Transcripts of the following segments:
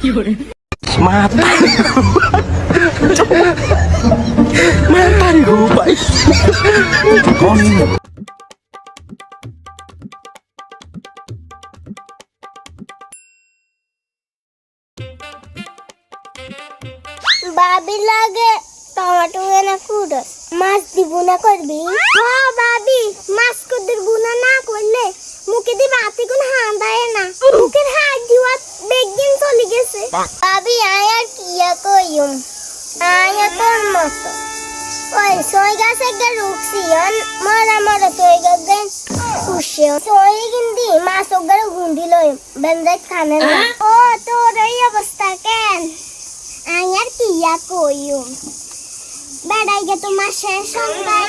Matarin ko ba? बाबी लागे tomato ना कुडस माছ দিব না করবি হ্যাঁ বাবি মাছ কুদের বুনা না করলে মুখে দি বাতি কোন হাঁদায় না মুখের হাত দিওয়া বেগিন চলে গেছে বাবি আয়ার কিয়া কইম আয়া তোর মত ওই সই গাছে গা রুকসিয়ন মরা মরা সই গাছে খুশি সই গিন্দি মাছ ওগর গুন্ডি লই বেন্দে খানে না ও তোর এই অবস্থা কেন আয়ার কিয়া কইম বেড়াই গে তোমার শেষ সবাই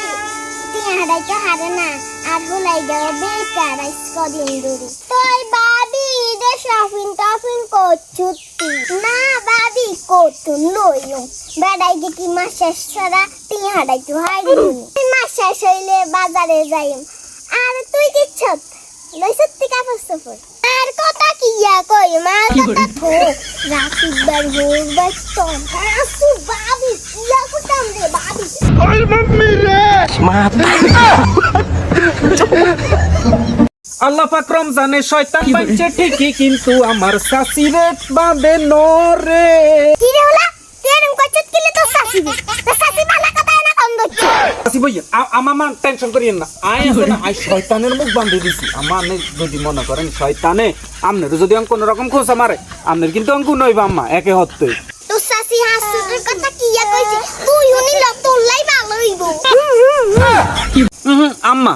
তিয়াড়াইকে হারে না আর গুলাই যাও বেকার কদিন দূরে তোর বাবি ঈদে শপিং টপিং করছুতি না বাবি করতুন লইও বেড়াই গে কি মাস শেষ ছাড়া তিয়াড়াইতে হয় মাস শেষ হইলে বাজারে যাইম আর তুই কিচ্ছত লইছতি কাপড় সফর আর কথা কিয়া কই মা কথা থো রাতিবার হোক বাচ্চা আসু বাবি কিয়া করতাম রে বাবি ওই মাম্মি রে আল্লাহ পাক রমজানে শয়তান বাঁচে ঠিকই কিন্তু আমার শাশি রে বাঁধে নরে কি রে হলা তেরম কচ্চত কিলে তো শাশি বালা কথা না কম দচ্ছে শাশি ভাই আমার টেনশন করিয়েন না আয় আছে না আই শয়তানের মুখ বাঁধে দিছি আমার যদি মনে করেন শয়তানে আমনের যদি কোন রকম খোঁচা মারে আমনের কিন্তু অঙ্ক নইবা আম্মা একে হতে তো শাশি হাসুদের কথা কিয়া কইছে তুই উনি লোক তোলাই ভালো হইব আম্মা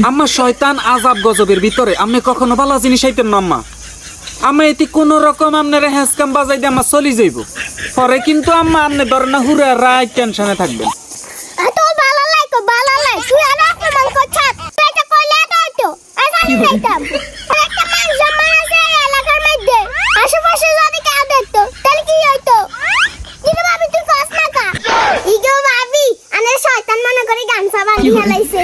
আম্মা শয়তান আযাব গজবের ভিতরে আপনি কখনো ভালো জিনিস আইতেন না আম্মা আমি এটি কোন রকম আপনার হ্যাসকাম বাজাই দিয়ে আমার চলি যাইব পরে কিন্তু আম্মা আপনি ধরেন না হুরে রায় টেনশনে থাকবেন তো ভালো লাই তুই আর একটা মান কচ্ছাত এটা কইলে তো আসানি যাইতাম একটা মানুষ মারা যায় এলাকার মধ্যে আশেপাশে যদি কেউ দেখতো তাহলে কি হইতো কিন্তু ভাবি তুই কস না কা ইগো ভাবি আনে শয়তান মনে করে গামছা বাঁধি হেলাইছে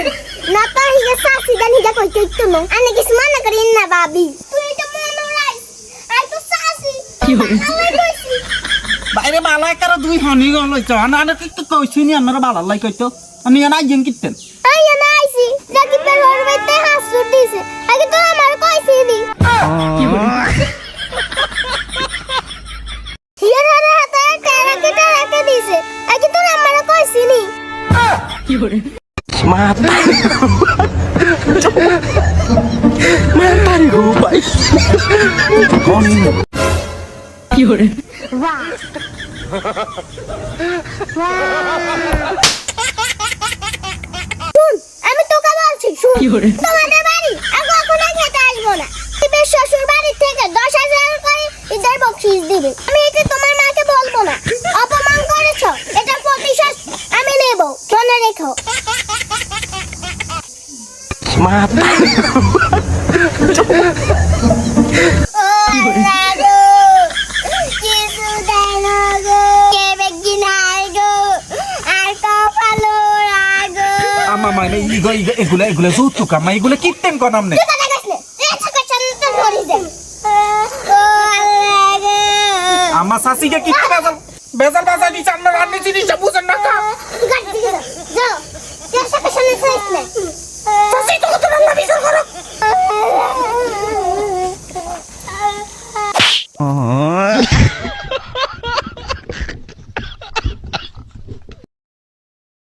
না তো হিগে শাশি দান হিগে কইতে ইতো না আনে কিছু মনে করি না ভাবি তুই তো মনে রাখ আই তো শাশি কি হইছে বাইরে বালাই কারো দুই হনি লইছ আনে কি কইছিনি আমরা বালা লাই কইতো আমি না আইম কিতেন আই না আইছি নাকি বেরোর মধ্যে হাসু দিছে আগে তো আমার কইছিনি হিয়ার হাতে টেরা রেখে দিছে আগে তো আমার কইছিনি কি করে Matarin ko ba? কি করে শুন আমি তোকে বলছি শুন তোমাদের বাড়ি আগে কখনো খেতে আসবো না তুমি শ্বশুর বাড়ি থেকে 10,000 করে ঈদের বকশিশ দিবে আমি এটা তোমার মাকে বলবো না অপমান করেছো এটা প্রতিশোধ আমি নেব মনে রেখো আম্মা মানে এগুলা যৌতুক আম্মা এগুলা কিতেন কোন আমনে আম্মা শাশিকে কিতে বেজাল বাজাই দিছ আমরা রান্নি জিনিসটা বুঝেন না কা শাশি তো কত রান্না বিচার করো